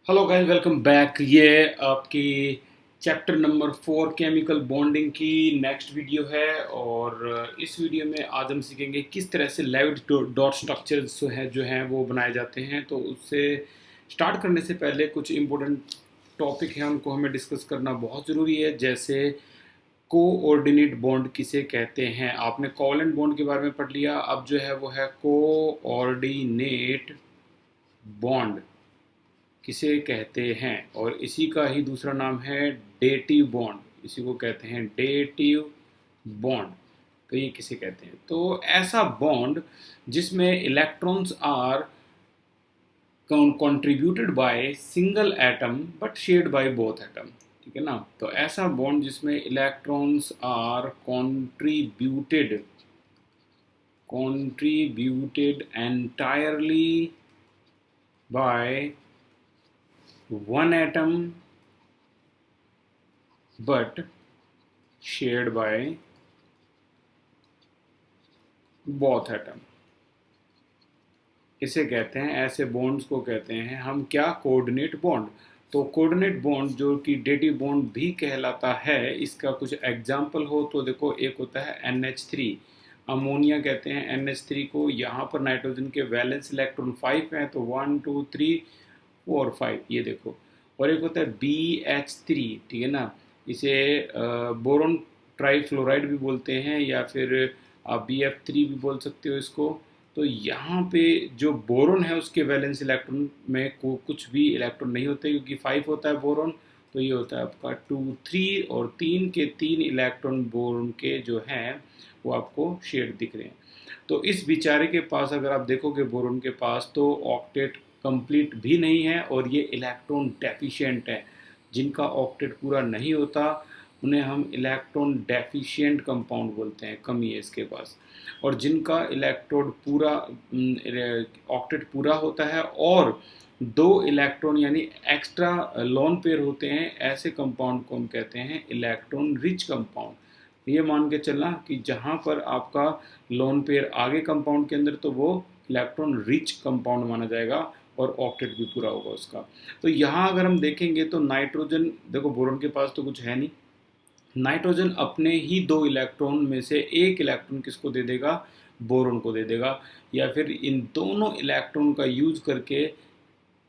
Hello guys, welcome back. ये आपकी chapter number 4 chemical bonding की नेक्स्ट वीडियो है। और इस वीडियो में आज हम सीखेंगे किस तरह से लेविट डॉट स्ट्रक्चर्स जो हैं वो बनाए जाते हैं। तो उससे स्टार्ट करने से पहले कुछ इंपॉर्टेंट टॉपिक हैं, उनको हमें डिस्कस करना बहुत ज़रूरी है। जैसे कोऑर्डिनेट बॉन्ड किसे कहते हैं। आपने कोवलेंट बॉन्ड के बारे में पढ़ लिया, अब जो है वो है कोऑर्डिनेट बॉन्ड किसे कहते हैं। और इसी का ही दूसरा नाम है डेटिव बॉन्ड, इसी को कहते हैं डेटिव बॉन्ड। तो ये किसे कहते हैं, तो ऐसा बॉन्ड जिसमें electrons are contributed by single atom but shared by both atom. ठीक है ना। तो ऐसा बॉन्ड जिसमें electrons are contributed entirely by one atom but shared by both atom, इसे कहते हैं, ऐसे बॉन्ड्स को कहते हैं हम क्या, कोऑर्डिनेट बॉन्ड। तो कोऑर्डिनेट बॉन्ड जो कि डेटिव बॉन्ड भी कहलाता है, इसका कुछ एग्जांपल हो तो देखो, एक होता है NH3, अमोनिया कहते हैं NH3 को। यहाँ पर नाइट्रोजन के वैलेंस इलेक्ट्रॉन 5 हैं, तो 1 2 3 4 5, ये देखो। और एक होता है BH3, ठीक है ना। इसे बोरोन ट्राईफ्लोराइड भी बोलते हैं, या फिर आप BF3 भी बोल सकते हो इसको। तो यहाँ पे जो बोरोन है उसके वैलेंस इलेक्ट्रॉन में कुछ भी इलेक्ट्रॉन नहीं होते, क्योंकि 5 होता है बोरोन। तो ये होता है आपका 2 3, और 3 के 3 इलेक्ट्रॉन बोरोन के जो हैं वो आपको शेड दिख रहे हैं। तो इस बेचारे के पास अगर आप देखोगे बोरोन के पास, तो ऑक्टेट कंप्लीट भी नहीं है, और ये इलेक्ट्रॉन डेफिशिएंट है। जिनका ऑक्टेट पूरा नहीं होता उन्हें हम इलेक्ट्रॉन डेफिशिएंट कंपाउंड बोलते हैं, कमी है इसके पास। और जिनका इलेक्ट्रोड पूरा ऑक्टेट पूरा होता है और दो इलेक्ट्रॉन यानी एक्स्ट्रा लोन पेयर होते हैं, ऐसे कंपाउंड को हम कहते हैं इलेक्ट्रॉन रिच कंपाउंड। ये मान के चलना कि जहाँ पर आपका लोन पेयर आगे कंपाउंड के अंदर, तो वो इलेक्ट्रॉन रिच कंपाउंड माना जाएगा और ऑक्टेट भी पूरा होगा उसका। तो यहाँ अगर हम देखेंगे तो नाइट्रोजन, देखो बोरोन के पास तो कुछ है नहीं। नाइट्रोजन अपने ही दो इलेक्ट्रॉन में से एक इलेक्ट्रॉन किसको दे देगा, बोरोन को दे देगा। या फिर इन दोनों इलेक्ट्रॉन का यूज करके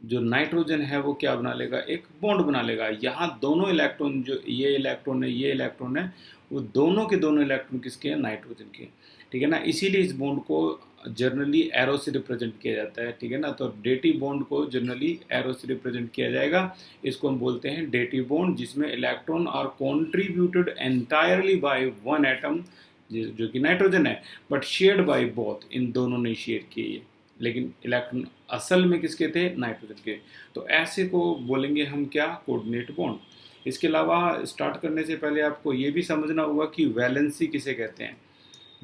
जो नाइट्रोजन है वो क्या बना लेगा, एक बॉन्ड बना लेगा। यहाँ दोनों इलेक्ट्रॉन, जो ये इलेक्ट्रॉन है ये इलेक्ट्रॉन है, वो दोनों के दोनों इलेक्ट्रॉन किसके हैं, नाइट्रोजन के। ठीक है ना। इसीलिए इस बॉन्ड को जनरली एरो से रिप्रेजेंट किया जाता है। ठीक है ना। तो डेटिव बॉन्ड को जनरली एरो से रिप्रेजेंट किया जाएगा। इसको हम बोलते हैं डेटिव बॉन्ड, जिसमें electron are contributed entirely by one atom, जो कि नाइट्रोजन है, बट शेयर्ड बाय बोथ, इन दोनों ने शेयर किए, लेकिन इलेक्ट्रॉन असल में किसके थे, नाइट्रोजन के। तो ऐसे को बोलेंगे हम क्या, कोऑर्डिनेट बॉन्ड। इसके अलावा स्टार्ट करने से पहले आपको ये भी समझना होगा कि वैलेंसी किसे कहते हैं।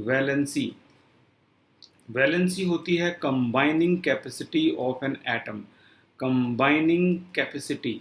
वैलेंसी वैलेंसी होती है combining capacity of an atom. Combining capacity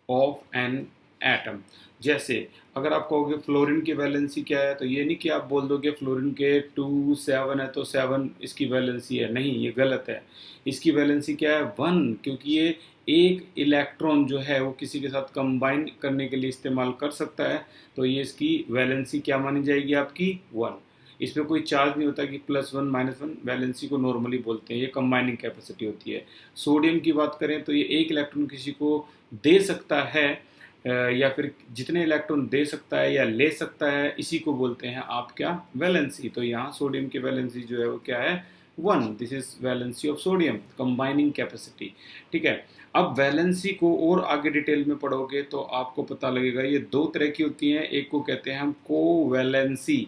of an atom. जैसे अगर आप कहोगे फ्लोरीन की वैलेंसी क्या है, तो ये नहीं कि आप बोल दोगे फ्लोरीन के 2 7 है तो 7 इसकी वैलेंसी है, नहीं, ये गलत है। इसकी वैलेंसी क्या है, 1, क्योंकि ये एक इलेक्ट्रॉन जो है वो किसी के साथ कंबाइन करने के लिए इस्तेमाल कर सकता है। तो ये इसकी वैलेंसी क्या मानी जाएगी, आपकी 1। इसमें कोई चार्ज नहीं होता कि +1 -1, वैलेंसी को नॉर्मली बोलते हैं, ये कंबाइनिंग कैपेसिटी होती है। सोडियम की बात करें तो ये एक इलेक्ट्रॉन किसी को दे सकता है, या फिर जितने इलेक्ट्रॉन दे सकता है या ले सकता है, इसी को बोलते हैं आप क्या, वैलेंसी। तो यहाँ सोडियम की वैलेंसी जो है वो क्या है, 1। This is valency of sodium, combining capacity. ठीक है। अब वैलेंसी को और आगे डिटेल में पढ़ोगे तो आपको पता लगेगा, ये दो तरह की होती हैं। एक को कहते हैं हम कोवैलेंसी,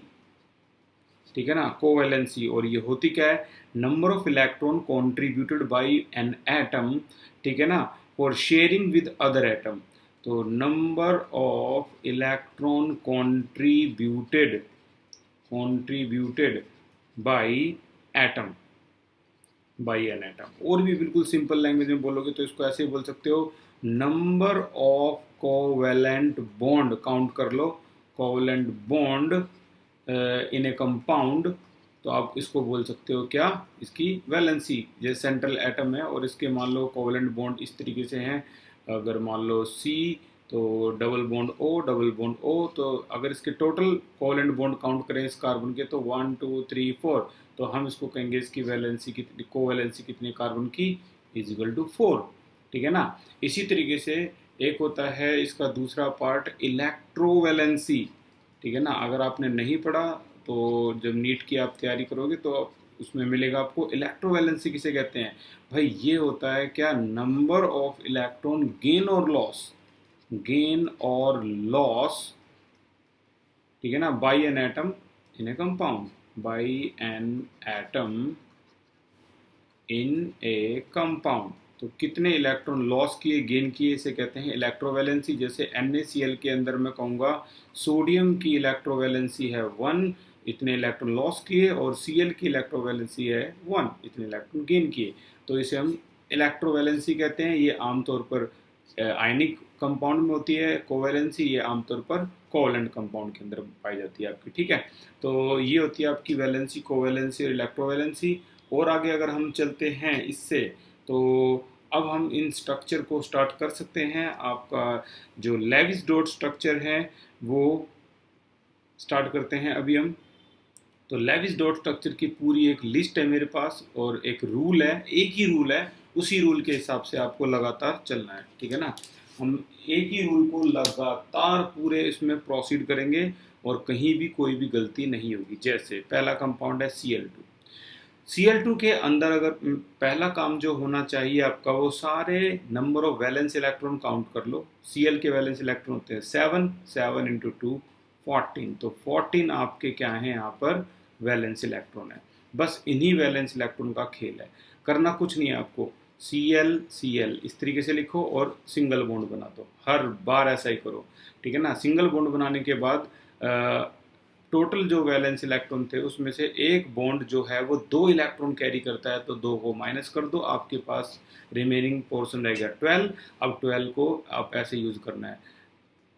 ठीक है ना, कोवैलेंसी। और ये होती क्या है, number of electron contributed by an atom, ठीक है ना, for sharing with other atom. तो number of electron contributed by atom, by an atom. और भी बिल्कुल सिंपल लैंग्वेज में बोलोगे तो इसको ऐसे ही बोल सकते हो, number of covalent bond, count कर लो, covalent bond in a compound. तो आप इसको बोल सकते हो क्या, इसकी वैलेंसी। जैसे सेंट्रल एटम है और इसके मान लो कोवेलेंट बॉन्ड इस तरीके से हैं, अगर मान लो सी तो double bond O, double bond O, तो अगर इसके टोटल कोवेलेंट बॉन्ड काउंट करें इस कार्बन के तो 1 2 3 4, तो हम इसको कहेंगे इसकी वैलेंसी कितनी, कोवैलेंसी कितनी कार्बन की, इज इक्वल टू 4। ठीक है ना। इसी तरीके से एक होता है इसका दूसरा पार्ट इलेक्ट्रोवैलेंसी। ठीक है ना। अगर आपने नहीं पढ़ा तो जब नीट की आप तैयारी करोगे तो उसमें मिलेगा आपको। इलेक्ट्रोवैलेंसी किसे कहते हैं भाई, ये होता है क्या, नंबर ऑफ इलेक्ट्रॉन गेन और लॉस, गेन और लॉस, ठीक है ना, by an atom in a compound, by an atom in a compound. तो कितने इलेक्ट्रॉन लॉस किए, गेन किए, इसे कहते हैं इलेक्ट्रोवैलेंसी। जैसे NaCl के अंदर मैं कहूँगा सोडियम की इलेक्ट्रोवैलेंसी है 1, इतने इलेक्ट्रॉन लॉस किए, और Cl की इलेक्ट्रोवैलेंसी है 1, इतने इलेक्ट्रॉन गेन किए। तो इसे हम इलेक्ट्रोवैलेंसी कहते हैं। ये आमतौर पर आयनिक कंपाउंड में होती है कोवैलेंसी, ये आमतौर पर कोवैलेंट कंपाउंड के अंदर पाई जाती है आपकी। ठीक है, तो ये होती है आपकी वैलेंसी, कोवैलेंसी और इलेक्ट्रोवैलेंसी। और आगे अगर हम चलते हैं इससे, तो अब हम इन स्ट्रक्चर को स्टार्ट कर सकते हैं। आपका जो लेविस डॉट स्ट्रक्चर है वो स्टार्ट करते हैं अभी हम। तो लेविस डॉट स्ट्रक्चर की पूरी एक लिस्ट है मेरे पास, और एक रूल है, एक ही रूल है, उसी रूल के हिसाब से आपको लगातार चलना है। ठीक है ना। हम एक ही रूल को लगातार पूरे इसमें प्रोसीड करेंगे और कहीं भी कोई भी गलती नहीं होगी। जैसे पहला कंपाउंड है Cl2। Cl2 के अंदर अगर पहला काम जो होना चाहिए आपका, वो सारे number of valence electron count कर लो। Cl के वैलेंस इलेक्ट्रॉन होते हैं 7, 7 इंटू 2 14, तो 14 आपके क्या हैं यहाँ पर, वैलेंस इलेक्ट्रॉन है। बस इन्हीं वैलेंस इलेक्ट्रॉन का खेल है, करना कुछ नहीं है आपको। Cl Cl इस तरीके से लिखो और सिंगल बॉन्ड बना दो, हर बार ऐसा ही करो। ठीक है ना। सिंगल बॉन्ड बनाने के बाद टोटल जो वैलेंस इलेक्ट्रॉन थे उसमें से एक बॉन्ड जो है वो 2 इलेक्ट्रॉन कैरी करता है, तो 2 को माइनस कर दो, आपके पास रिमेनिंग पोर्शन रह गया 12। अब 12 को आप ऐसे यूज करना है,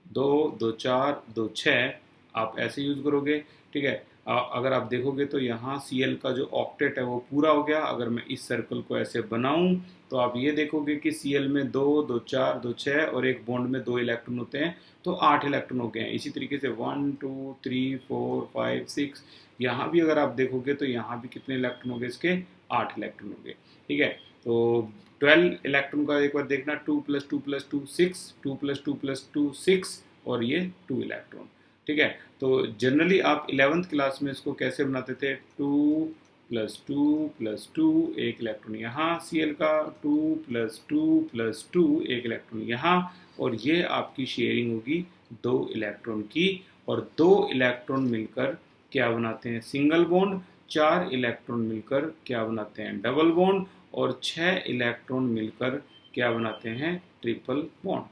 2 2 4 2 6, आप ऐसे यूज करोगे। ठीक है। अगर आप देखोगे तो यहाँ Cl का जो ऑक्टेट है वो पूरा हो गया। अगर मैं इस सर्कल को ऐसे बनाऊं तो आप ये देखोगे कि Cl में 2 2 4 2 6 और एक बॉन्ड में 2 इलेक्ट्रॉन होते हैं, तो 8 इलेक्ट्रॉन हो गए हैं। इसी तरीके से 1 2 3 4 5 6, यहाँ भी अगर आप देखोगे तो यहाँ भी कितने इलेक्ट्रॉन हो गए इसके, 8 इलेक्ट्रॉन हो गए। ठीक है। तो 12 इलेक्ट्रॉन का एक बार देखना, 2 + 2 + 2 6, 2 + 2 + 2 6, और ये 2 इलेक्ट्रॉन। ठीक है। तो जनरली आप 11th क्लास में इसको कैसे बनाते थे, 2 + 2 + 2, एक इलेक्ट्रॉन यहाँ Cl का, 2 + 2 + 2, एक इलेक्ट्रॉन यहाँ, और ये आपकी शेयरिंग होगी 2 इलेक्ट्रॉन की। और 2 इलेक्ट्रॉन मिलकर क्या बनाते हैं, सिंगल बॉन्ड। 4 इलेक्ट्रॉन मिलकर क्या बनाते हैं, डबल बॉन्ड। और 6 इलेक्ट्रॉन मिलकर क्या बनाते हैं, ट्रिपल बॉन्ड।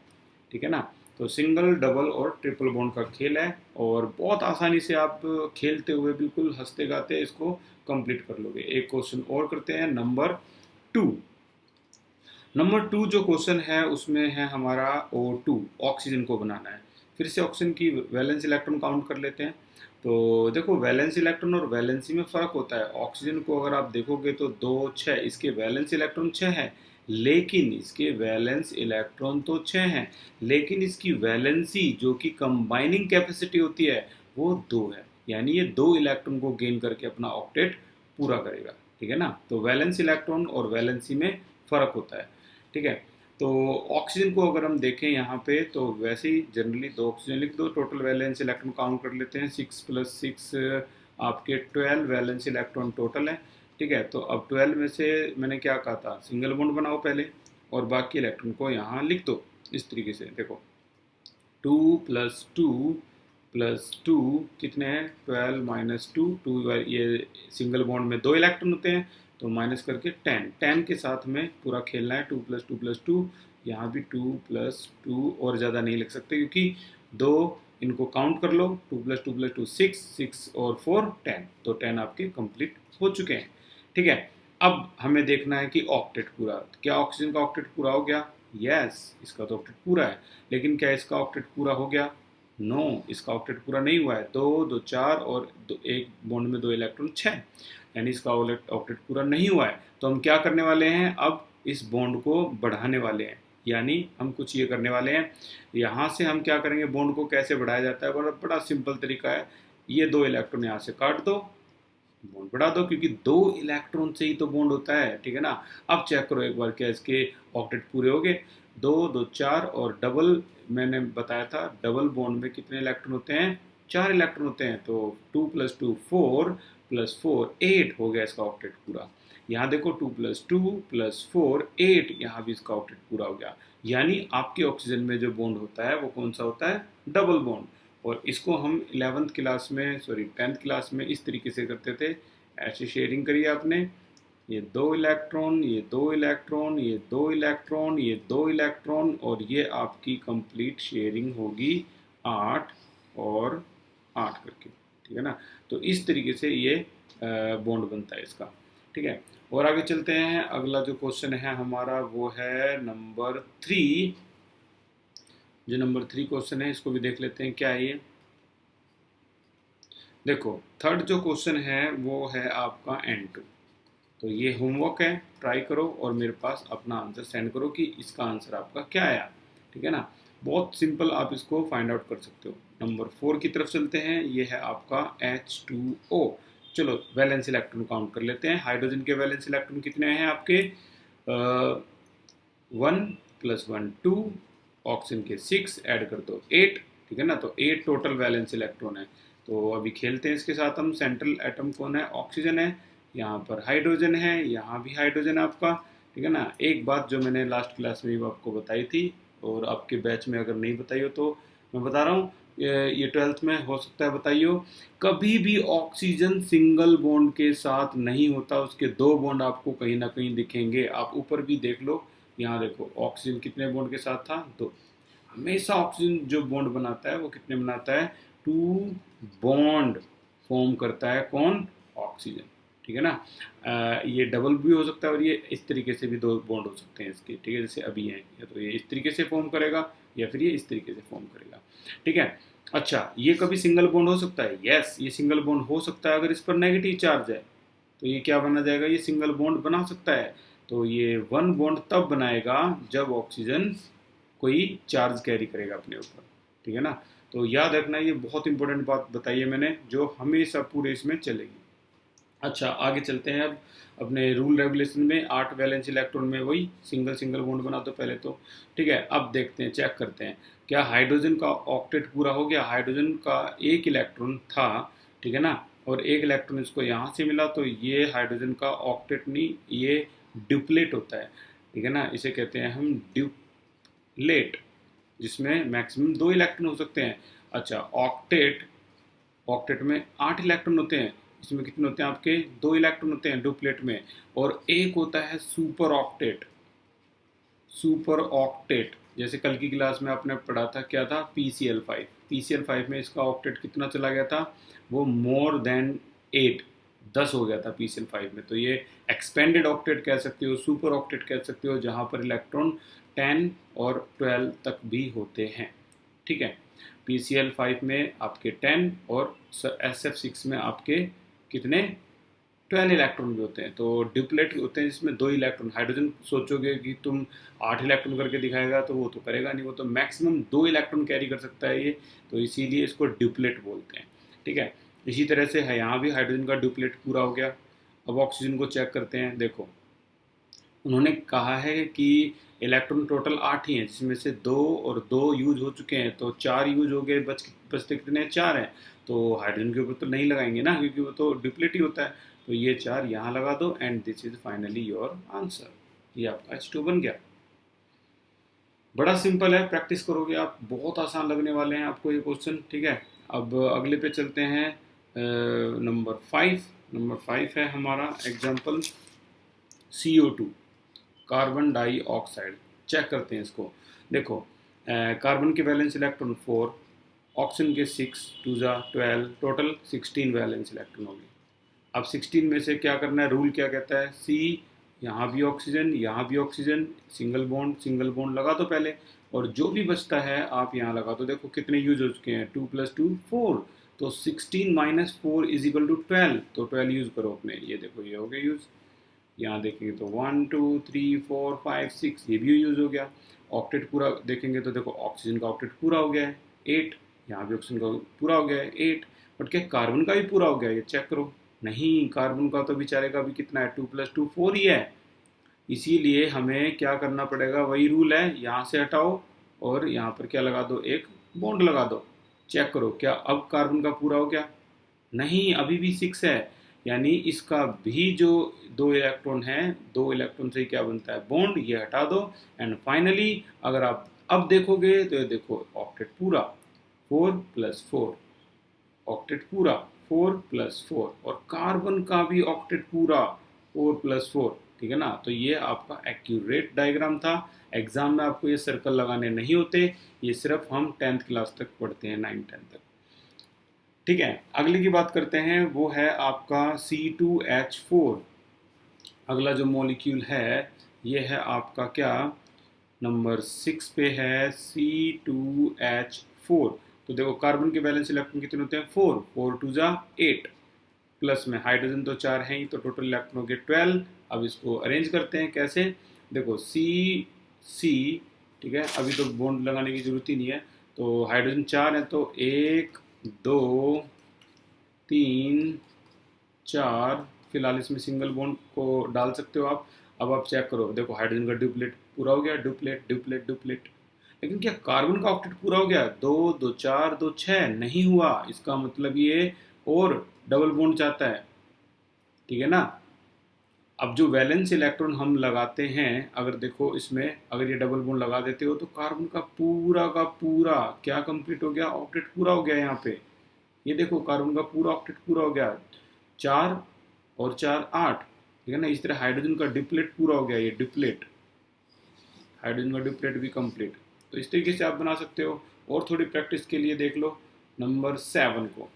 ठीक है ना। तो सिंगल, डबल और ट्रिपल बॉन्ड का खेल है, और बहुत आसानी से आप खेलते हुए बिल्कुल हंसते गाते इसको कंप्लीट कर लोगे। एक क्वेश्चन और करते हैं, नंबर 2। नंबर 2 जो क्वेश्चन है उसमें है हमारा O2, ऑक्सीजन को बनाना है। फिर से ऑक्सीजन की वैलेंस इलेक्ट्रॉन काउंट कर लेते हैं। तो देखो वैलेंस इलेक्ट्रॉन और वैलेंसी में फ़र्क होता है। ऑक्सीजन को अगर आप देखोगे तो 2 6, इसके वैलेंस इलेक्ट्रॉन 6 है, लेकिन इसके वैलेंस इलेक्ट्रॉन तो 6 हैं, लेकिन इसकी वैलेंसी जो कि कंबाइनिंग कैपेसिटी होती है वो 2 है, यानी ये 2 इलेक्ट्रॉन को गेन करके अपना ऑक्टेट पूरा करेगा। ठीक है ना। तो वैलेंस इलेक्ट्रॉन और वैलेंसी में फ़र्क होता है। ठीक है। तो ऑक्सीजन को अगर हम देखें यहाँ पे, तो वैसे ही जनरली 2 ऑक्सीजन लिख दो, टोटल वैलेंस इलेक्ट्रॉन काउंट कर लेते हैं, 6 + 6 आपके 12 वैलेंस इलेक्ट्रॉन टोटल है। ठीक है। तो अब 12 में से मैंने क्या कहा था, सिंगल बॉन्ड बनाओ पहले, और बाकी इलेक्ट्रॉन को यहाँ लिख दो इस तरीके से। देखो 2 + 2 + 2 कितने हैं, 12 - 2, 2 ये सिंगल बॉन्ड में 2 इलेक्ट्रॉन होते हैं, तो माइनस करके 10, 10 के साथ में पूरा खेलना है। 2 + 2 + 2, यहाँ भी 2 + 2, और ज़्यादा नहीं लिख सकते क्योंकि 2, इनको काउंट कर लो, 2 + 2 + 2 6, 6 और 4 10, तो 10 आपके कंप्लीट हो चुके हैं। ठीक है। अब हमें देखना है कि ऑक्टेट पूरा, क्या ऑक्सीजन का ऑक्टेट पूरा हो गया, यस इसका तो ऑक्टेट पूरा है, लेकिन क्या इसका ऑक्टेट पूरा हो गया, नो, इसका ऑक्टेट पूरा नहीं हुआ है। दो, दो चार और एक बॉन्ड में 2 इलेक्ट्रॉन 6, यानी इसका ऑक्टेट पूरा नहीं हुआ है। तो हम क्या करने वाले हैं, अब इस बॉन्ड को बढ़ाने वाले हैं, यानी हम कुछ ये करने वाले हैं। यहाँ से हम क्या करेंगे, बॉन्ड को कैसे बढ़ाया जाता है, बड़ा बड़ा सिंपल तरीका है। ये 2 इलेक्ट्रॉन यहाँ से काट दो, बॉन्ड बढ़ा दो, क्योंकि 2 इलेक्ट्रॉन से ही तो बॉन्ड होता है, ठीक है ना। अब चेक करो एक बार, क्या इसके ऑक्टेट पूरे हो गए। 2, 2 4 और डबल, मैंने बताया था डबल बॉन्ड में कितने इलेक्ट्रॉन होते हैं, 4 इलेक्ट्रॉन होते हैं। तो 2 + 2 4 + 4 8 हो गया इसका ऑक्टेट पूरा। यहाँ देखो 2 + 2 + 4 8, यहाँ भी इसका ऑक्टेट पूरा हो गया। यानी आपके ऑक्सीजन में जो बॉन्ड होता है वो कौन सा होता है, डबल बॉन्ड। और इसको हम 11th क्लास में, सॉरी 10th क्लास में इस तरीके से करते थे। ऐसे शेयरिंग करिए आपने, ये 2 इलेक्ट्रॉन, ये 2 इलेक्ट्रॉन, ये 2 इलेक्ट्रॉन, ये 2 इलेक्ट्रॉन, और ये आपकी कंप्लीट शेयरिंग होगी 8 और 8 करके, ठीक है ना। तो इस तरीके से ये बॉन्ड बनता है इसका, ठीक है। और आगे चलते हैं, अगला जो क्वेश्चन है हमारा वो है नंबर 3। जो नंबर 3 क्वेश्चन है इसको भी देख लेते हैं क्या है ये। देखो थर्ड जो क्वेश्चन है वो है आपका N2। तो ये होमवर्क है, ट्राई करो और मेरे पास अपना आंसर सेंड करो कि इसका आंसर आपका क्या आया, ठीक है ना। बहुत सिंपल, आप इसको फाइंड आउट कर सकते हो। नंबर 4 की तरफ चलते हैं, ये है आपका H2O। चलो वैलेंस इलेक्ट्रॉन काउंट कर लेते हैं। हाइड्रोजन के वैलेंस इलेक्ट्रॉन कितने हैं आपके, 1 + 1 2, ऑक्सीजन के 6 ऐड कर दो 8, ठीक है ना। तो 8 टोटल वैलेंस इलेक्ट्रॉन है। तो अभी खेलते हैं इसके साथ हम। सेंट्रल एटम कौन है, ऑक्सीजन है। यहाँ पर हाइड्रोजन है, यहाँ भी हाइड्रोजन है आपका, ठीक है ना। एक बात जो मैंने लास्ट क्लास में भी आपको बताई थी, और आपके बैच में अगर नहीं बताई हो तो मैं बता रहा हूँ, ये 12th में हो सकता है बताई हो। कभी भी ऑक्सीजन सिंगल बॉन्ड के साथ नहीं होता, उसके 2 बॉन्ड आपको कहीं ना कहीं दिखेंगे। आप ऊपर भी देख लो, यहाँ देखो ऑक्सीजन कितने बॉन्ड के साथ था, 2। हमेशा ऑक्सीजन जो बॉन्ड बनाता है वो कितने बनाता है, 2 बॉन्ड फॉर्म करता है कौन, ऑक्सीजन, ठीक है ना। ये डबल भी हो सकता है और ये इस तरीके से भी 2 बॉन्ड हो सकते हैं इसके, ठीक है। जैसे अभी हैं, या तो ये इस तरीके से फॉर्म करेगा या फिर ये इस तरीके से फॉर्म करेगा, ठीक है। अच्छा, ये कभी सिंगल बॉन्ड हो सकता है, यस ये सिंगल बॉन्ड हो सकता है अगर इस पर नेगेटिव चार्ज है। तो ये क्या बना जाएगा, ये सिंगल बॉन्ड बना सकता है। तो ये 1 बॉन्ड तब बनाएगा जब ऑक्सीजन कोई चार्ज कैरी करेगा अपने ऊपर, ठीक है ना। तो याद रखना, ये बहुत इंपॉर्टेंट बात बताई है मैंने, जो हमेशा पूरे इसमें चलेगी। अच्छा आगे चलते हैं अब अपने रूल रेगुलेशन में। 8 वैलेंस इलेक्ट्रॉन में वही सिंगल सिंगल बॉन्ड बना दो पहले तो, ठीक है। अब देखते हैं, चेक करते हैं क्या हाइड्रोजन का ऑक्टेट पूरा हो गया। हाइड्रोजन का 1 इलेक्ट्रॉन था, ठीक है ना, और 1 इलेक्ट्रॉन इसको यहाँ से मिला, तो ये हाइड्रोजन का ऑक्टेट नहीं, ये ड्यूप्लेट होता है, ठीक है ना। इसे कहते हैं हम ड्यूप्लेट, जिसमें मैक्सिमम 2 इलेक्ट्रॉन हो सकते हैं। अच्छा ऑक्टेट, ऑक्टेट में 8 इलेक्ट्रॉन होते हैं, इसमें कितने होते हैं आपके, 2 इलेक्ट्रॉन होते हैं डुप्लेट में। और एक होता है सुपर ऑक्टेट। सुपर ऑक्टेट जैसे कल की क्लास में आपने पढ़ा था, क्या था, PCl5। PCl5 में इसका ऑक्टेट कितना चला गया था, वो मोर देन 8, 10 हो गया था PCl5 में। तो ये एक्सपेंडेड ऑक्टेट कह सकते हो, सुपर ऑक्टेट कह सकते हो, जहाँ पर इलेक्ट्रॉन 10 और 12 तक भी होते हैं, ठीक है। PCl5 में आपके 10 और SF6 में आपके कितने, 12 इलेक्ट्रॉन भी होते हैं। तो डिप्लेट होते हैं जिसमें 2 इलेक्ट्रॉन। हाइड्रोजन सोचोगे कि तुम 8 इलेक्ट्रॉन करके दिखाएगा, तो वो तो करेगा नहीं, वो तो मैक्सिमम 2 इलेक्ट्रॉन कैरी कर सकता है ये, तो इसीलिए इसको डिप्लेट बोलते हैं, ठीक है। इसी तरह से है, यहाँ भी हाइड्रोजन का डिप्लेट पूरा हो गया। अब ऑक्सीजन को चेक करते हैं। देखो उन्होंने कहा है कि इलेक्ट्रॉन टोटल 8 ही हैं, जिसमें से 2 और 2 यूज हो चुके हैं, तो 4 यूज हो गए, बचते कितने, 4 हैं। तो हाइड्रोजन के ऊपर तो नहीं लगाएंगे ना, क्योंकि वो तो डिप्लीट ही होता है। तो ये 4 यहाँ लगा दो, and this is finally your answer. ये आपका H2 बन गया। बड़ा सिंपल है, प्रैक्टिस करोगे आप, बहुत आसान लगने वाले हैं आपको ये क्वेश्चन, ठीक है। अब अगले पे चलते हैं, नंबर 5। नंबर 5 है हमारा example CO2, carbon dioxide. Check करते हैं इसको। देखो कार्बन के वैलेंस इलेक्ट्रॉन 4, ऑक्सीजन के 6, 2 जा 12, टोटल 16 वैलेंस इलेक्ट्रॉन होगी। अब 16 में से क्या करना है, रूल क्या कहता है, C, यहाँ भी ऑक्सीजन, यहाँ भी ऑक्सीजन, सिंगल बॉन्ड लगा दो पहले। और जो भी बचता है आप यहाँ लगा दो। देखो कितने यूज हो चुके हैं, 2 + 2 4, तो 16 - 4 = 12, तो 12 यूज करो अपने। ये देखो ये हो गया यूज। यहाँ देखेंगे तो 1 2 3 4 5 6, ये भी यूज हो गया। ऑक्टेट पूरा देखेंगे तो देखो ऑक्सीजन का ऑक्टेट पूरा हो गया है 8, यहाँ भी ऑक्सीजन का पूरा हो गया है 8, बट क्या कार्बन का भी पूरा हो गया है? ये चेक करो। नहीं, कार्बन का तो बेचारे का भी कितना है, 2 + 2 4 ही है। इसीलिए हमें क्या करना पड़ेगा, वही रूल है, यहाँ से हटाओ और यहाँ पर क्या लगा दो, एक बॉन्ड लगा दो। चेक करो क्या अब कार्बन का पूरा हो गया? नहीं, अभी भी 6 है। यानी इसका भी जो 2 इलेक्ट्रॉन है, 2 इलेक्ट्रॉन से क्या बनता है, बॉन्ड, ये हटा दो। एंड फाइनली अगर आप अब देखोगे तो ये देखो ऑक्टेट पूरा 4 + 4, ऑक्टेट पूरा 4 + 4, और कार्बन का भी ऑक्टेट पूरा 4 + 4। ठीक है ना, तो ये आपका एक्यूरेट डायग्राम था। एग्जाम में आपको ये सर्कल लगाने नहीं होते, ये सिर्फ हम 10th क्लास तक पढ़ते हैं, 9 10 तक। ठीक है, अगले की बात करते हैं, वो है आपका C2H4। अगला जो मॉलिक्यूल है ये है आपका क्या, नंबर 6 पे है C2H4। तो देखो कार्बन के वैलेंस इलेक्ट्रॉन कितने होते हैं, 4, 4 2 जा 8, प्लस में हाइड्रोजन तो 4 है ही, तो टोटल इलेक्ट्रॉन हो गए 12। अब इसको अरेंज करते हैं कैसे, देखो C, ठीक है, अभी तो बॉन्ड लगाने की जरूरत ही नहीं है। तो हाइड्रोजन 4 है, तो 1 2 3 4, फिलहाल इसमें सिंगल बॉन्ड को डाल सकते हो आप। अब आप चेक करो, देखो हाइड्रोजन का ड्यूप्लेट पूरा हो गया, ड्यूप्लेट ड्यूप्लेट ड्यूप्लेट। लेकिन क्या कार्बन का ऑक्टेट पूरा हो गया, 2 2 4 2 6 नहीं हुआ। इसका मतलब ये और डबल बॉन्ड चाहता है। ठीक है ना, अब जो वैलेंस इलेक्ट्रॉन हम लगाते हैं, अगर देखो इसमें अगर ये डबल बॉन्ड लगा देते हो तो कार्बन का पूरा क्या कंप्लीट हो गया, ऑक्टेट पूरा हो गया यहाँ पे। ये देखो कार्बन का पूरा ऑक्टेट पूरा हो गया, 4 और 4 8। ठीक है ना, इस तरह हाइड्रोजन का डिप्लेट पूरा हो गया, ये डिप्लेट, हाइड्रोजन का डिप्लेट भी कंप्लीट। तो इस तरीके से आप बना सकते हो। और थोड़ी प्रैक्टिस के लिए देख लो नंबर 7 को।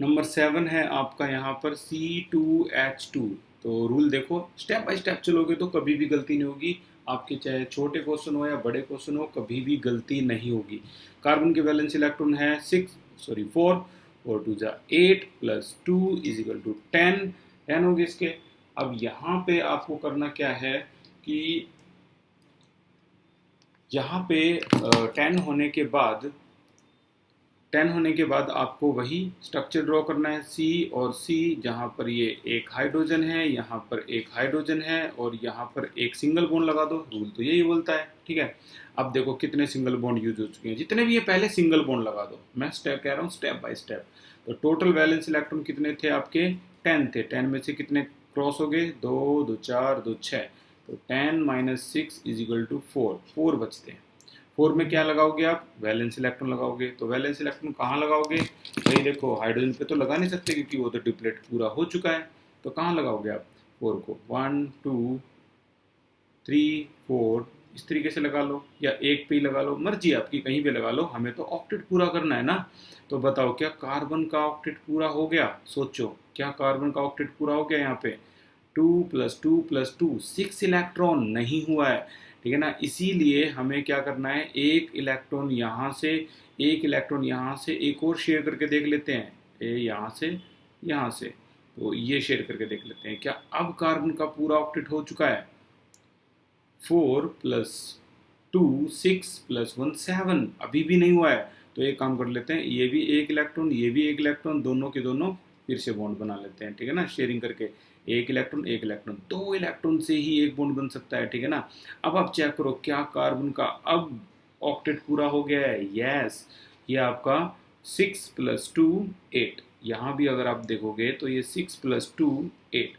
नंबर 7 है आपका यहाँ पर C2H2। तो रूल देखो, स्टेप बाय स्टेप चलोगे तो कभी भी गलती नहीं होगी आपके, चाहे छोटे क्वेश्चन हो या बड़े क्वेश्चन हो, कभी भी गलती नहीं होगी। कार्बन के वैलेंस इलेक्ट्रॉन है 4 और 2 जा 8 + 2 = 10, 10 हो गए इसके। अब यहाँ पे आपको करना क्या है कि यहाँ पे 10 होने के बाद 10 होने के बाद आपको वही स्ट्रक्चर ड्रॉ करना है, C और C, जहाँ पर ये एक हाइड्रोजन है, यहाँ पर एक हाइड्रोजन है, और यहाँ पर एक सिंगल बॉन्ड लगा दो। रूल तो यही बोलता है। ठीक है, अब देखो कितने सिंगल बॉन्ड यूज हो चुके हैं, जितने भी ये पहले सिंगल बॉन्ड लगा दो। मैं स्टेप कह रहा हूँ स्टेप बाय स्टेप। तो टोटल वैलेंस इलेक्ट्रॉन कितने थे आपके, 10 थे। 10 में से कितने क्रॉस हो गए, 2 2 4 2 6, तो 10 - 6 = 4, 4 बचते हैं। 4 में क्या लगाओगे आप, वैलेंस इलेक्ट्रॉन लगाओगे। तो वैलेंस इलेक्ट्रॉन कहाँ लगाओगे, भाई देखो हाइड्रोजन पे तो लगा नहीं सकते क्योंकि वो तो डिप्लेट पूरा हो चुका है। तो कहाँ लगाओगे आप 4 को, 1 2 3 4, इस तरीके से लगा लो, या एक पे ही लगा लो, मर्जी आपकी, कहीं भी लगा लो, हमें तो ऑक्टेट पूरा करना है ना। तो बताओ क्या कार्बन का ऑक्टेट पूरा हो गया, सोचो क्या कार्बन का ऑक्टेट पूरा हो गया यहाँ पे, 2 + 2 + 2, 6 इलेक्ट्रॉन नहीं हुआ है। ठीक है ना, इसीलिए हमें क्या करना है, एक इलेक्ट्रॉन यहाँ से, एक इलेक्ट्रॉन यहाँ से, एक और शेयर करके देख लेते हैं, यहाँ से यहाँ से, तो ये शेयर करके देख लेते हैं क्या अब कार्बन का पूरा ऑक्टेट हो चुका है। 4 + 2 6 + 1 7, अभी भी नहीं हुआ है। तो एक काम कर लेते हैं, ये भी एक इलेक्ट्रॉन, ये भी एक इलेक्ट्रॉन, दोनों के दोनों फिर से बॉन्ड बना लेते हैं। ठीक है ना, शेयरिंग करके एक इलेक्ट्रॉन एक इलेक्ट्रॉन, 2 इलेक्ट्रॉन से ही एक बॉन्ड बन सकता है। ठीक है ना, अब आप चेक करो क्या कार्बन का अब ऑक्टेट पूरा हो गया है। यस, ये आपका 6 + 2 8, यहाँ भी अगर आप देखोगे तो ये 6 + 2 8,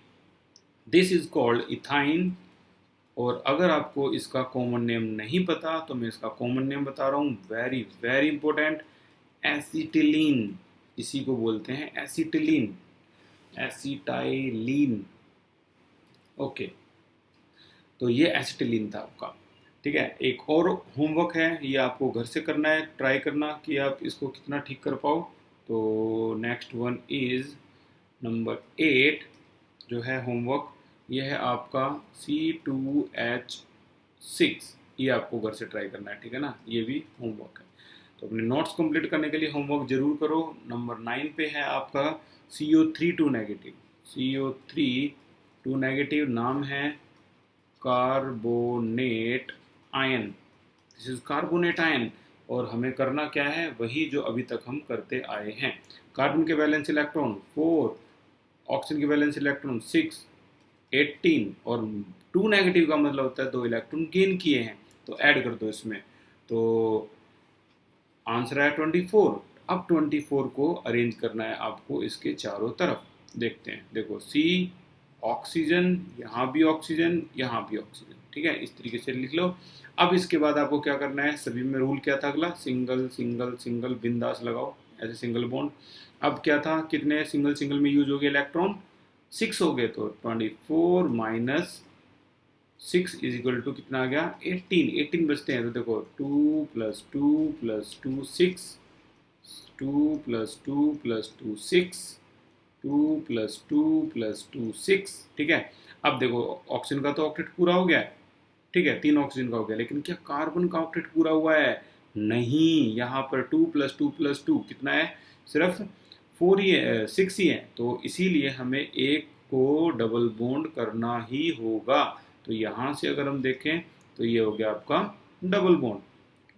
दिस इज कॉल्ड इथाइन। और अगर आपको इसका कॉमन नेम नहीं पता तो मैं इसका कॉमन नेम बता रहा हूँ, वेरी वेरी इंपॉर्टेंट, एसिटिलीन। इसी को बोलते हैं एसिटिलीन, एसिटाइलीन। ओके, तो ये एसिटिलीन था आपका। ठीक है, एक और होमवर्क है, ये आपको घर से करना है, ट्राई करना कि आप इसको कितना ठीक कर पाओ। तो नेक्स्ट वन इज नंबर 8 जो है होमवर्क, ये है आपका C2H6। ये आपको घर से ट्राई करना है, ठीक है ना, ये भी होमवर्क है। तो अपने नोट्स कंप्लीट करने के लिए होमवर्क जरूर करो। नंबर 9 पे है आपका CO3 2 नेगेटिव। CO3 2 नेगेटिव नाम है carbonate ion, this is carbonate ion. और हमें करना क्या है, वही जो अभी तक हम करते आए हैं। कार्बन के वैलेंस इलेक्ट्रॉन 4, ऑक्सीजन के वैलेंस इलेक्ट्रॉन 6, 18 और 2 नेगेटिव का मतलब होता है 2 इलेक्ट्रॉन गेन किए हैं, तो ऐड कर दो इसमें। तो आंसर है 24। अब 24 को अरेंज करना है आपको इसके चारों तरफ। देखते हैं, देखो सी ऑक्सीजन, यहाँ भी ऑक्सीजन, यहाँ भी ऑक्सीजन, ठीक है, इस तरीके से लिख लो। अब इसके बाद आपको क्या करना है, सभी में रूल क्या था अगला, सिंगल सिंगल सिंगल बिंदास लगाओ ऐसे सिंगल बॉन्ड। अब क्या था, कितने सिंगल सिंगल में यूज हो गए इलेक्ट्रॉन, 6 हो गए, तो 24 माइनस 6 इज इक्वल टू कितना आ गया, 18 बचते हैं। तो देखो 2 + 2 + 2 6, 2 + 2 + 2 6, 2 + 2 + 2 6, ठीक है। अब देखो ऑक्सीजन का तो ऑक्टेट पूरा हो गया है, ठीक है, 3 ऑक्सीजन का हो गया, लेकिन क्या कार्बन का ऑक्टेट पूरा हुआ है, नहीं, यहाँ पर 2 + 2 + 2 कितना है, सिर्फ 4 ही है, 6 ही है। तो इसीलिए हमें एक को डबल बॉन्ड करना ही होगा। तो यहाँ से अगर हम देखें तो ये हो गया आपका डबल बॉन्ड।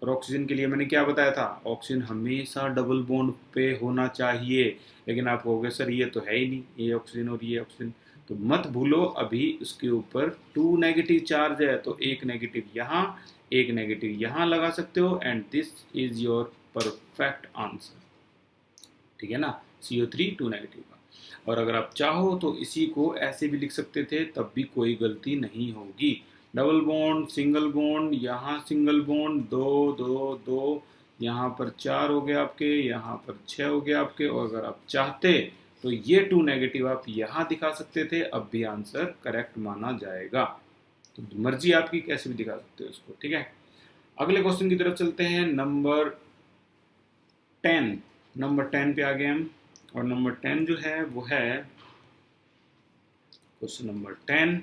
और ऑक्सीजन के लिए मैंने क्या बताया था, ऑक्सीजन हमेशा डबल बॉन्ड पे होना चाहिए। लेकिन आप कहोगे सर ये तो है ही नहीं, ये ऑक्सीजन और ये ऑक्सीजन, तो मत भूलो अभी उसके ऊपर 2 नेगेटिव चार्ज है, तो एक नेगेटिव यहाँ, एक नेगेटिव यहाँ लगा सकते हो, and this is your perfect answer, ठीक है ना, CO3 2 नेगेटिव का। और अगर आप चाहो तो इसी को ऐसे भी लिख सकते थे, तब भी कोई गलती नहीं होगी। डबल बॉन्ड, सिंगल बॉन्ड, यहाँ सिंगल बॉन्ड, 2 2 2, यहाँ पर 4 हो गए आपके, यहाँ पर 6 हो गए आपके। और अगर आप चाहते तो ये 2 नेगेटिव आप यहाँ दिखा सकते थे, अब भी आंसर करेक्ट माना जाएगा। तो मर्जी आपकी, कैसे भी दिखा सकते हो इसको, ठीक है। अगले क्वेश्चन की तरफ चलते हैं, नंबर 10। नंबर 10 पे आ गए हम, और नंबर 10 जो है वो है question number 10,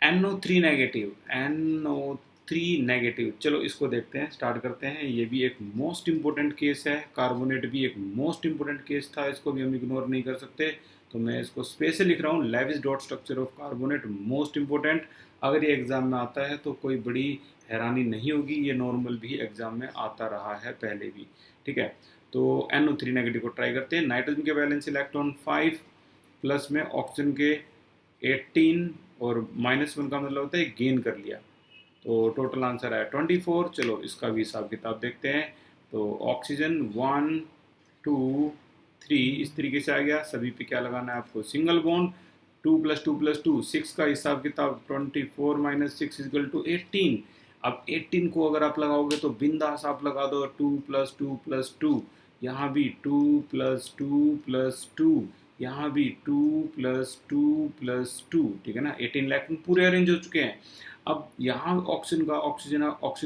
NO3 negative, NO3 negative. चलो इसको देखते हैं, स्टार्ट करते हैं। ये भी एक मोस्ट इंपोर्टेंट केस है, कार्बोनेट भी एक मोस्ट इंपोर्टेंट केस था, इसको भी हम इग्नोर नहीं कर सकते। तो मैं इसको स्पेशल लिख रहा हूँ, Lewis dot structure of carbonate most important. अगर ये एग्जाम में आता है तो कोई बड़ी हैरानी नहीं होगी, ये नॉर्मल भी एग्जाम में आता रहा है पहले भी, ठीक है। तो NO3 नेगेटिव को ट्राई करते हैं। नाइट्रोजन के वैलेंस इलेक्ट्रॉन 5, प्लस में ऑक्सीजन के 18, और -1 का मतलब होता है गेन कर लिया। तो टोटल आंसर है 24। चलो इसका भी हिसाब किताब देखते हैं। तो ऑक्सीजन 1 2 3 इस तरीके से आ गया। सभी पे क्या लगाना है आपको, सिंगल बॉन्ड, 2 + 2 + 2 6 का हिसाब किताब, 24 - 6 = 18। अब 18 को अगर आप लगाओगे तो बिंदास आप लगा दो 2 + 2 + 2, यहाँ भी 2 + 2 + 2, यहाँ भी 2 + 2 + 2, ठीक है ना, 18 इलेक्ट्रॉन पूरे अरेंज हो चुके हैं। अब यहाँ ऑक्सीजन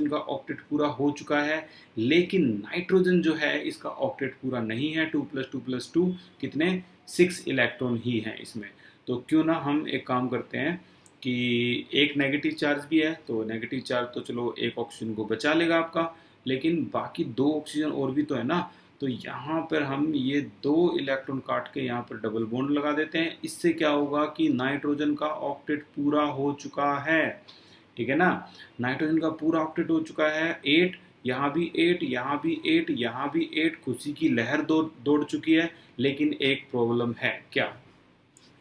का ऑक्टेट पूरा हो चुका है, लेकिन नाइट्रोजन जो है इसका ऑक्टेट पूरा नहीं है। 2 + 2 + 2 कितने, 6 इलेक्ट्रॉन ही हैं इसमें। तो क्यों ना हम एक काम करते हैं कि एक नेगेटिव चार्ज भी है, तो नेगेटिव चार्ज तो चलो एक ऑक्सीजन को बचा लेगा आपका, लेकिन बाकी 2 ऑक्सीजन और भी तो है ना। तो यहाँ पर हम ये 2 इलेक्ट्रॉन काट के यहाँ पर डबल बॉन्ड लगा देते हैं। इससे क्या होगा कि नाइट्रोजन का ऑक्टेट पूरा हो चुका है, ठीक है ना, नाइट्रोजन का पूरा ऑक्टेट हो चुका है 8, यहाँ भी 8, यहाँ भी 8, यहाँ भी 8, खुशी की लहर दौड़ चुकी है। लेकिन एक प्रॉब्लम है, क्या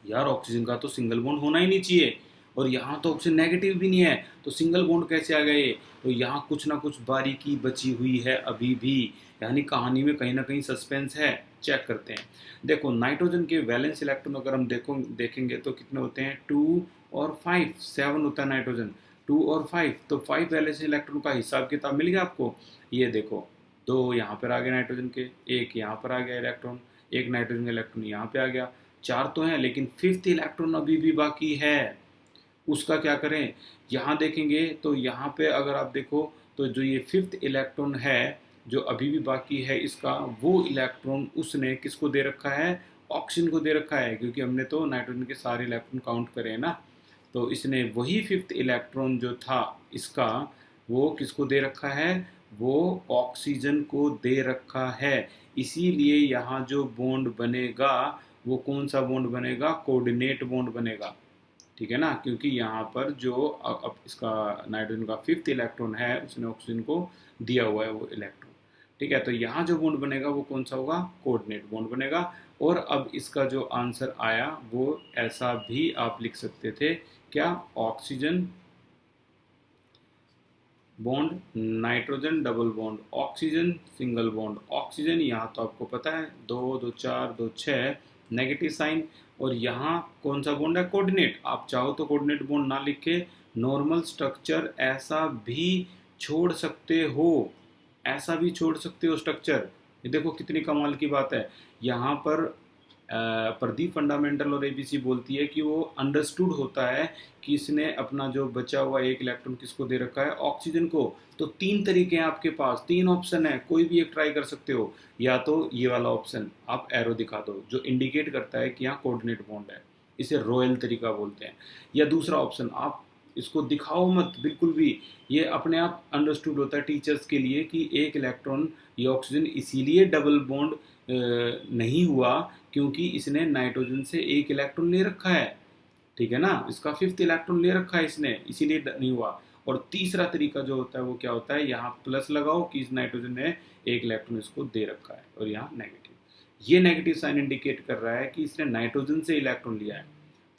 यार, ऑक्सीजन का तो सिंगल बॉन्ड होना ही नहीं चाहिए, और यहाँ तो ऑक्सीजन नेगेटिव भी नहीं है, तो सिंगल बॉन्ड कैसे आ गए। तो यहाँ कुछ ना कुछ बारीकी बची हुई है अभी भी, यानी कहानी में कहीं ना कहीं सस्पेंस है। चेक करते हैं। देखो नाइट्रोजन के वैलेंस इलेक्ट्रॉन अगर हम देखेंगे तो कितने होते हैं, 2 और 5, 7 होता है नाइट्रोजन, 2 और 5, तो 5 वैलेंस इलेक्ट्रॉन का हिसाब किताब मिल गया आपको। ये देखो 2 यहाँ पर आ गए नाइट्रोजन के, एक यहाँ पर आ गया इलेक्ट्रॉन, एक नाइट्रोजन का इलेक्ट्रॉन यहाँ पे आ गया, 4 तो हैं, लेकिन 5th इलेक्ट्रॉन अभी भी बाकी है। उसका क्या करें, यहाँ देखेंगे तो यहाँ पे अगर आप देखो तो जो ये 5th इलेक्ट्रॉन है जो अभी भी बाकी है इसका, वो इलेक्ट्रॉन उसने किसको दे रखा है, ऑक्सीजन को दे रखा है, क्योंकि हमने तो नाइट्रोजन के सारे इलेक्ट्रॉन काउंट करे हैं ना। तो इसने वही फिफ्थ इलेक्ट्रॉन जो था इसका, वो किसको दे रखा है, वो ऑक्सीजन को दे रखा है। इसीलिए यहाँ जो बॉन्ड बनेगा वो कौन सा बॉन्ड बनेगा, कोऑर्डिनेट बॉन्ड बनेगा, ठीक है ना, क्योंकि यहाँ पर जो अब इसका नाइट्रोजन का फिफ्थ इलेक्ट्रॉन है उसने ऑक्सीजन को दिया हुआ है वो इलेक्ट्रॉन, ठीक है। तो यहाँ जो बॉन्ड बनेगा वो कौन सा होगा, कोऑर्डिनेट बॉन्ड बनेगा। और अब इसका जो आंसर आया वो ऐसा भी आप लिख सकते थे, क्या, oxygen bond nitrogen double bond, oxygen single bond, oxygen यहाँ तो आपको पता है 2 2 4 2 6 नेगेटिव साइन, और यहाँ कौन सा बॉन्ड है, कोऑर्डिनेट। आप चाहो तो कोऑर्डिनेट बॉन्ड ना लिख के नॉर्मल स्ट्रक्चर ऐसा भी छोड़ सकते हो, ऐसा भी छोड़ सकते हो स्ट्रक्चर। ये देखो कितनी कमाल की बात है। यहाँ पर प्रदीप फंडामेंटल और एबीसी बोलती है कि वो अंडरस्टूड होता है कि इसने अपना जो बचा हुआ एक इलेक्ट्रॉन किसको दे रखा है, ऑक्सीजन को। तो 3 तरीके हैं आपके पास, 3 ऑप्शन है, कोई भी एक ट्राई कर सकते हो। या तो ये वाला ऑप्शन आप एरो दिखा दो जो इंडिकेट करता है कि यहाँ कोऑर्डिनेट बॉन्ड है, इसे रॉयल तरीका बोलते हैं। या दूसरा ऑप्शन आप इसको दिखाओ मत बिल्कुल भी, ये अपने आप अंडरस्टूड होता है टीचर्स के लिए कि एक इलेक्ट्रॉन, ये ऑक्सीजन इसीलिए डबल बॉन्ड नहीं हुआ क्योंकि इसने नाइट्रोजन से एक इलेक्ट्रॉन ले रखा है, ठीक है ना, इसका फिफ्थ इलेक्ट्रॉन ले रखा है इसने, इसीलिए नहीं हुआ। और तीसरा तरीका जो होता है वो क्या होता है, यहाँ प्लस लगाओ कि इस नाइट्रोजन ने एक इलेक्ट्रॉन इसको दे रखा है, और यहाँ नेगेटिव, ये नेगेटिव साइन इंडिकेट कर रहा है कि इसने नाइट्रोजन से इलेक्ट्रॉन लिया है।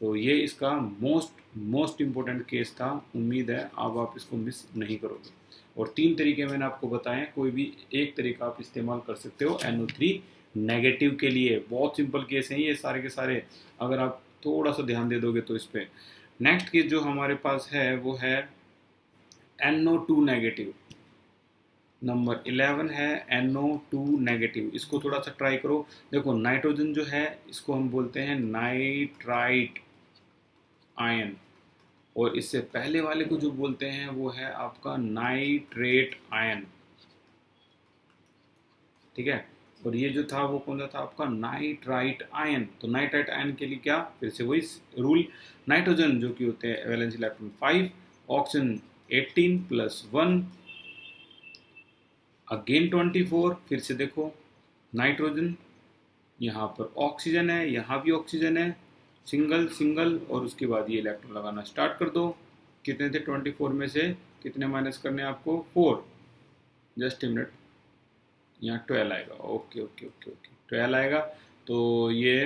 तो ये इसका मोस्ट इम्पोर्टेंट केस था। उम्मीद है अब आप इसको मिस नहीं करोगे। और 3 तरीके मैंने आपको बताए हैं, कोई भी एक तरीका आप इस्तेमाल कर सकते हो NO3 नेगेटिव के लिए। बहुत सिंपल केस हैं ये सारे के सारे, अगर आप थोड़ा सा ध्यान दे दोगे तो इस पर। नेक्स्ट केस जो हमारे पास है वो है NO2 नेगेटिव। नंबर 11 है NO2 नेगेटिव। इसको थोड़ा सा ट्राई करो। देखो नाइट्रोजन जो है इसको हम बोलते हैं नाइट्राइट आयन, और इससे पहले वाले को जो बोलते हैं वो है आपका नाइट्रेट आयन, ठीक है। और ये जो था वो कौन सा था आपका, नाइट्राइट आयन। तो नाइट्राइट आयन के लिए क्या, फिर से वही रूल, नाइट्रोजन जो कि होते हैं वैलेंस इलेक्ट्रॉन 5, ऑक्सीजन 18 + 1 अगेन 24। फिर से देखो नाइट्रोजन, यहाँ पर ऑक्सीजन है, यहाँ भी ऑक्सीजन है, सिंगल सिंगल, और उसके बाद ये इलेक्ट्रॉन लगाना स्टार्ट कर दो। कितने थे 24 में से कितने माइनस करने हैं आपको, 4, जस्ट ए मिनट, यहाँ 12 आएगा, ओके ओके ओके ओके 12 आएगा, तो ये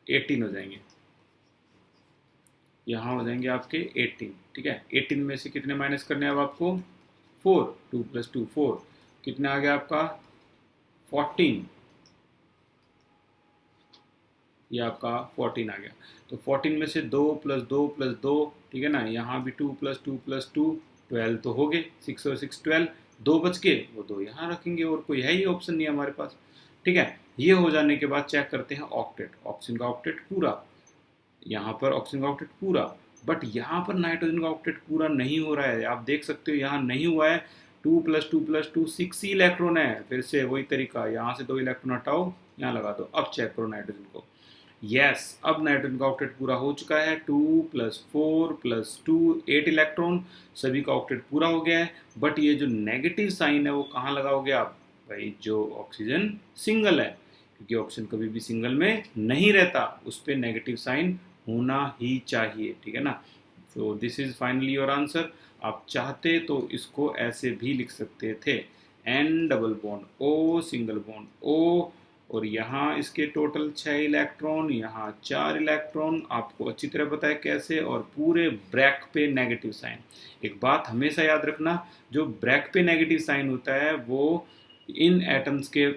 18 हो जाएंगे, यहाँ हो जाएंगे आपके 18, ठीक है। 18 में से कितने माइनस करने हैं अब आपको, 4, 2 + 2 4, कितना आ गया आपका 14, ये आपका 14 आ गया। तो 14 में से 2 + 2 + 2, ठीक है ना, यहाँ भी 2 + 2 + 2 12 तो हो गए, 6 और 6 12, 2 बच के वो 2 यहाँ रखेंगे, और कोई है ही ऑप्शन नहीं हमारे पास, ठीक है। ये हो जाने के बाद चेक करते हैं ऑक्टेट, ऑक्सीजन का ऑक्टेट पूरा, यहाँ पर ऑक्सीजन का ऑक्टेट पूरा, बट यहाँ पर नाइट्रोजन का ऑक्टेट पूरा नहीं हो रहा है। आप देख सकते हो यहाँ नहीं हुआ है, 2 + 2 + 2 6 ही इलेक्ट्रॉन है। फिर से वही तरीका, यहाँ से 2 इलेक्ट्रॉन हटाओ, यहाँ लगा दो। अब चेक करो नाइट्रोजन को, यस अब नाइट्रोजन का ऑक्टेट पूरा हो चुका है, 2 + 4 + 2 8 इलेक्ट्रॉन, सभी का ऑक्टेट पूरा हो गया है। बट ये जो नेगेटिव साइन है वो कहाँ लगाओगे आप, भाई जो ऑक्सीजन सिंगल है, क्योंकि ऑक्सीजन कभी भी सिंगल में नहीं रहता, उस पर नेगेटिव साइन होना ही चाहिए, ठीक है ना। So this is finally your answer. आप चाहते तो इसको ऐसे भी लिख सकते थे, N double bond O single bond O, और यहाँ इसके टोटल 6 इलेक्ट्रॉन, यहाँ 4 इलेक्ट्रॉन, आपको अच्छी तरह पता है कैसे, और पूरे ब्रैक पे नेगेटिव साइन। एक बात हमेशा याद रखना, जो ब्रैक पे नेगेटिव साइन होता है वो इन एटम्स के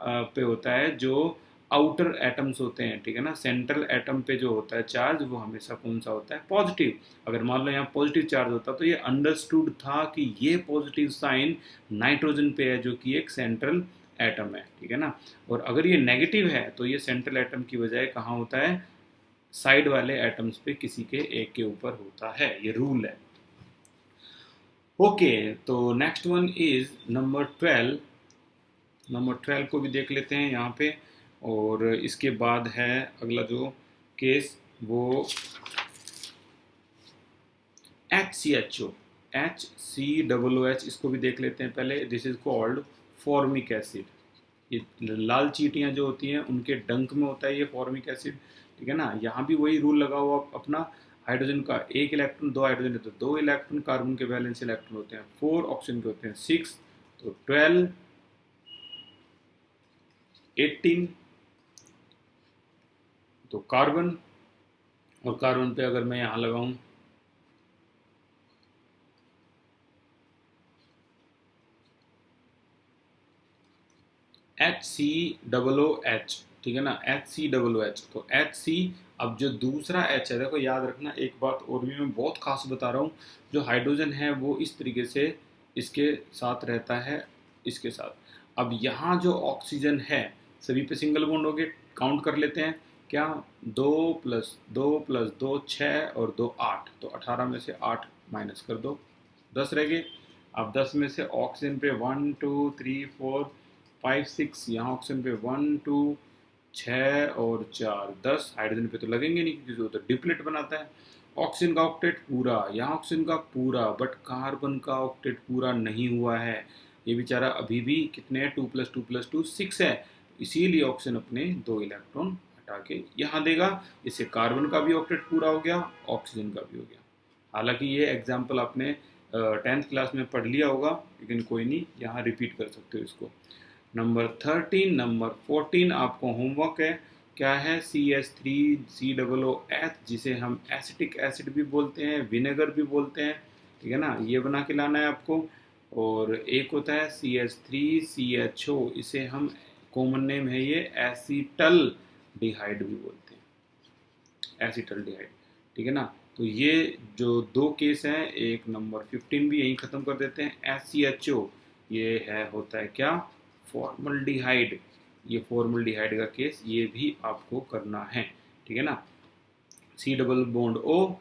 पे होता है जो आउटर एटम्स होते हैं, ठीक है ना। सेंट्रल एटम पे जो होता है चार्ज वो हमेशा कौन सा होता है, पॉजिटिव। अगर मान लो यहाँ पॉजिटिव चार्ज होता तो ये अंडरस्टूड था कि ये पॉजिटिव साइन नाइट्रोजन पे है जो कि एक सेंट्रल एटम है, ठीक है ना। और अगर ये नेगेटिव है तो ये सेंट्रल एटम की बजाय कहाँ होता है, साइड वाले एटम्स पे किसी के एक के ऊपर होता है, ये रूल है। ओके, तो next one is number 12। Number 12 को भी देख लेते हैं यहाँ पे, और इसके बाद है अगला जो केस वो HCHO, HCOOH, इसको भी देख लेते हैं पहले। This is called formic acid. ये लाल चींटियाँ जो होती हैं उनके डंक में होता है ये फॉर्मिक एसिड, ठीक है ना। यहाँ भी वही रूल लगा हुआ अपना, हाइड्रोजन का एक इलेक्ट्रॉन, दो हाइड्रोजन है तो दो इलेक्ट्रॉन, कार्बन के वैलेंस इलेक्ट्रॉन होते हैं 4, ऑक्सीजन के होते हैं 6, तो 12, 18, तो कार्बन, और कार्बन पे अगर मैं यहाँ लगाऊं HCOOH, ठीक है ना, HCOOH, तो HC, अब जो दूसरा H है, देखो याद रखना एक बात और भी मैं बहुत खास बता रहा हूँ, जो हाइड्रोजन है वो इस तरीके से इसके साथ रहता है, इसके साथ। अब यहाँ जो ऑक्सीजन है सभी पे सिंगल बॉन्ड हो गए, काउंट कर लेते हैं क्या, 2 + 2 + 2 6 और 2 8, तो 18 में से 8 माइनस कर दो, 10 रह गए। अब 10 में से ऑक्सीजन पे 1 2 3 4 5 6, यहाँ ऑक्सीजन पे 1 2 6 और 4 10, हाइड्रोजन पे तो लगेंगे नहीं क्योंकि वो तो डिप्लेट बनाता है। ऑक्सीजन का ऑक्टेट पूरा, यहाँ ऑक्सीजन का पूरा, बट कार्बन का ऑक्टेट पूरा नहीं हुआ है, ये बेचारा अभी भी कितने हैं, 2 + 2 + 2 6 है, इसीलिए ऑक्सीजन अपने 2 इलेक्ट्रॉन हटा के यहाँ देगा। इससे कार्बन का भी ऑक्टेट पूरा हो गया, ऑक्सीजन का भी हो गया। हालांकि ये एग्जाम्पल आपने 10th क्लास में पढ़ लिया होगा, लेकिन कोई नहीं, यहाँ रिपीट कर सकते हो इसको। नंबर 13, नंबर 14 आपको होमवर्क है, क्या है, CH3COOH, जिसे हम एसिटिक एसिड भी बोलते हैं, विनेगर भी बोलते हैं, ठीक है ना, ये बना के लाना है आपको। और एक होता है CH3CHO, इसे हम कॉमन नेम है ये एसीटल डिहाइड भी बोलते हैं, एसीटल डिहाइड, ठीक है ना। तो ये जो दो केस हैं, एक नंबर 15 भी यहीं ख़त्म कर देते हैं। SCHO, ये है होता है क्या, फॉर्मल्डिहाइड, ये फॉर्मल्डिहाइड का केस ये भी आपको करना है, ठीक है ना। C double bond O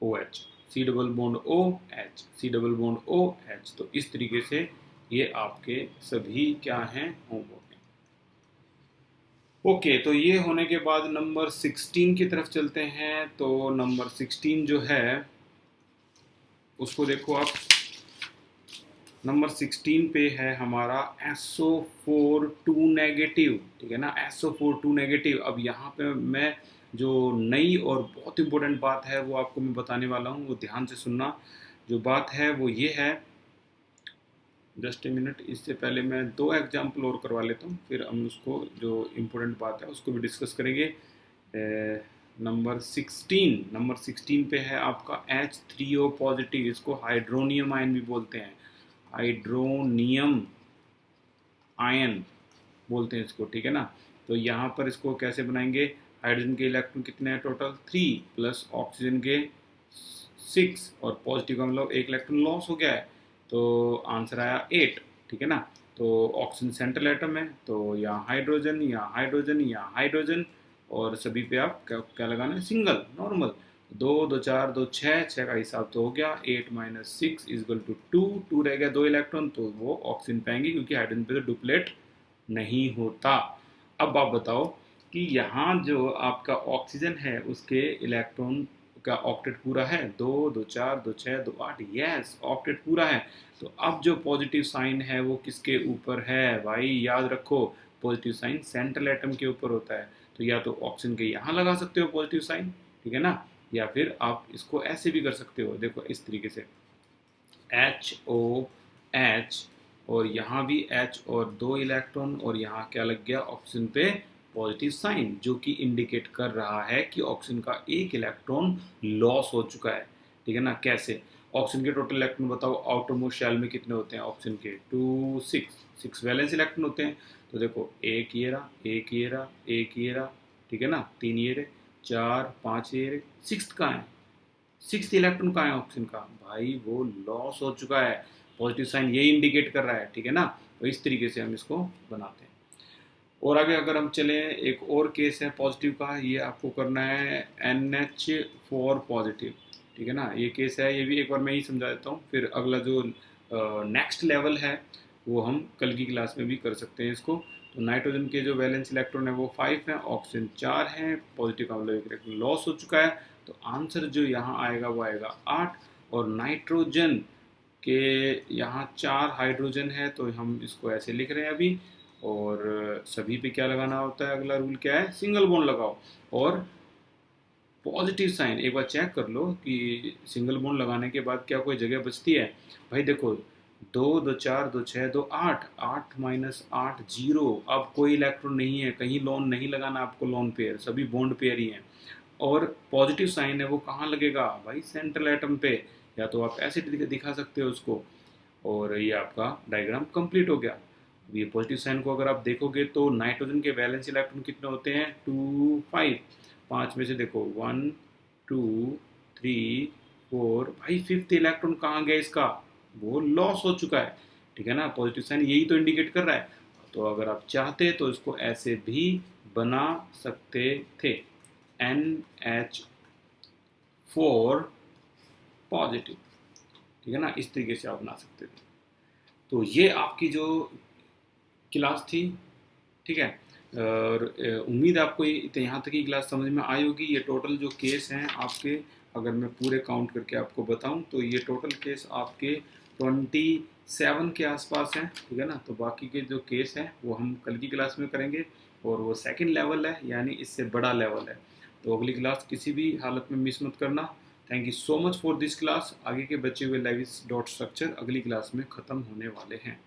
OH, C double bond OH, C double bond OH, तो इस तरीके से ये आपके सभी क्या हैं, होमवर्क। ओके, तो ये होने के बाद नंबर 16 की तरफ चलते हैं। तो नंबर 16 जो है उसको देखो आप, नंबर 16 पे है हमारा SO4 नेगेटिव, ठीक है ना, SO4 नेगेटिव। अब यहाँ पे मैं जो नई और बहुत इंपॉर्टेंट बात है वो आपको मैं बताने वाला हूँ, वो ध्यान से सुनना। जो बात है वो ये है, जस्ट ए मिनट, इससे पहले मैं दो एग्जाम्पल और करवा लेता हूँ, फिर हम उसको जो इम्पोर्टेंट बात है उसको भी डिस्कस करेंगे। नंबर 16 पे है आपका H3O पॉजिटिव, इसको हाइड्रोनियम आयन भी बोलते हैं, हाइड्रोनियम आयन बोलते हैं इसको, ठीक है ना। तो यहाँ पर इसको कैसे बनाएंगे, हाइड्रोजन के इलेक्ट्रॉन कितने हैं टोटल, 3 प्लस ऑक्सीजन के 6, और पॉजिटिव का मतलब एक इलेक्ट्रॉन लॉस हो गया है, तो आंसर आया 8, ठीक है ना। तो ऑक्सीजन सेंट्रल एटम है, तो यहाँ हाइड्रोजन, यहाँ हाइड्रोजन, यहाँ हाइड्रोजन, और सभी पे आप क्या लगाना है, सिंगल नॉर्मल। 2 2 4 2 6, 6 का हिसाब तो हो गया, 8 - 6 = 2, 2 रह गया 2 इलेक्ट्रॉन, तो वो ऑक्सीजन पाएंगे क्योंकि हाइड्रोजन पे तो डुप्लेट नहीं होता। अब आप बताओ कि यहाँ जो आपका ऑक्सीजन है उसके इलेक्ट्रॉन का ऑक्टेट पूरा है, 2 2 4 2 6 2 8, यस ऑक्टेट पूरा है। तो अब जो पॉजिटिव साइन है वो किसके ऊपर है भाई, याद रखो, पॉजिटिव साइन सेंट्रल एटम के ऊपर होता है। तो या तो ऑक्सीजन के यहाँ लगा सकते हो पॉजिटिव साइन, ठीक है ना, या फिर आप इसको ऐसे भी कर सकते हो, देखो इस तरीके से HOH, और यहाँ भी H और 2 इलेक्ट्रॉन, और यहाँ क्या लग गया, ऑक्सीजन पे पॉजिटिव साइन, जो कि इंडिकेट कर रहा है कि ऑक्सीजन का एक इलेक्ट्रॉन लॉस हो चुका है, ठीक है ना। कैसे, ऑक्सीजन के टोटल इलेक्ट्रॉन बताओ आउटर मोस्ट शेल में कितने होते हैं, ऑक्सीजन के 2 6 वैलेंस इलेक्ट्रॉन होते हैं। तो देखो एक ये रहा, एक ये रहा, एक ये रहा, ठीक है ना, 3 ये रहे, 4 5 ये रहे, 6th कहाँ है, 6th इलेक्ट्रॉन कहाँ है ऑक्सीजन का, भाई वो लॉस हो चुका है, पॉजिटिव साइन यही इंडिकेट कर रहा है, ठीक है ना। तो इस तरीके से हम इसको बनाते हैं। और आगे अगर हम चलें, एक और केस है पॉजिटिव का, ये आपको करना है NH4 पॉजिटिव, ठीक है ना, ये केस है, ये भी एक बार मैं ही समझा देता हूँ, फिर अगला जो नेक्स्ट लेवल है वो हम कल की क्लास में भी कर सकते हैं इसको। तो नाइट्रोजन के जो वैलेंस इलेक्ट्रॉन है वो 5 है, ऑक्सीजन 4 है, पॉजिटिव का मतलब एक इलेक्ट्रॉन लॉस हो चुका है, तो आंसर जो यहाँ आएगा वो आएगा 8, और नाइट्रोजन के यहाँ 4 हाइड्रोजन है, तो हम इसको ऐसे लिख रहे हैं अभी। और सभी पे क्या लगाना होता है, अगला रूल क्या है, सिंगल बॉन्ड लगाओ। और पॉजिटिव साइन एक बार चेक कर लो कि सिंगल बॉन्ड लगाने के बाद क्या कोई जगह बचती है। भाई देखो, 2 2 4 2 6 2 8, 8 - 8 0। अब कोई इलेक्ट्रॉन नहीं है, कहीं लोन नहीं लगाना आपको, लोन पेयर, सभी बॉन्ड पेयर ही हैं। और पॉजिटिव साइन है वो कहाँ लगेगा भाई, सेंट्रल एटम पे, या तो आप ऐसे दिखा सकते हो उसको। और ये आपका डायग्राम कंप्लीट हो गया। अब ये पॉजिटिव साइन को अगर आप देखोगे तो नाइट्रोजन के वैलेंस इलेक्ट्रॉन कितने होते हैं, 2 5। 5 में से देखो 1 2 3 4, भाई फिफ्थ इलेक्ट्रॉन कहाँ गया इसका, वो लॉस हो चुका है। ठीक है ना, पॉजिटिव साइन यही तो इंडिकेट कर रहा है। तो अगर आप चाहते तो इसको ऐसे भी बना सकते थे, NH4 पॉजिटिव। ठीक है ना, इस तरीके से आप बना सकते थे। तो ये आपकी जो क्लास थी, ठीक है। और उम्मीद है आपको यहाँ तक की क्लास समझ में आई होगी। ये टोटल जो केस हैं आपके, अगर मैं पूरे काउंट करके आपको बताऊं तो ये टोटल केस आपके 27 के आसपास हैं। ठीक है ना, तो बाकी के जो केस हैं वो हम कल की क्लास में करेंगे, और वो सेकंड लेवल है, यानी इससे बड़ा लेवल है। तो अगली क्लास किसी भी हालत में मिस मत करना। Thank you so much for this class. आगे के बचे हुए लेविस डॉट स्ट्रक्चर अगली क्लास में ख़त्म होने वाले हैं।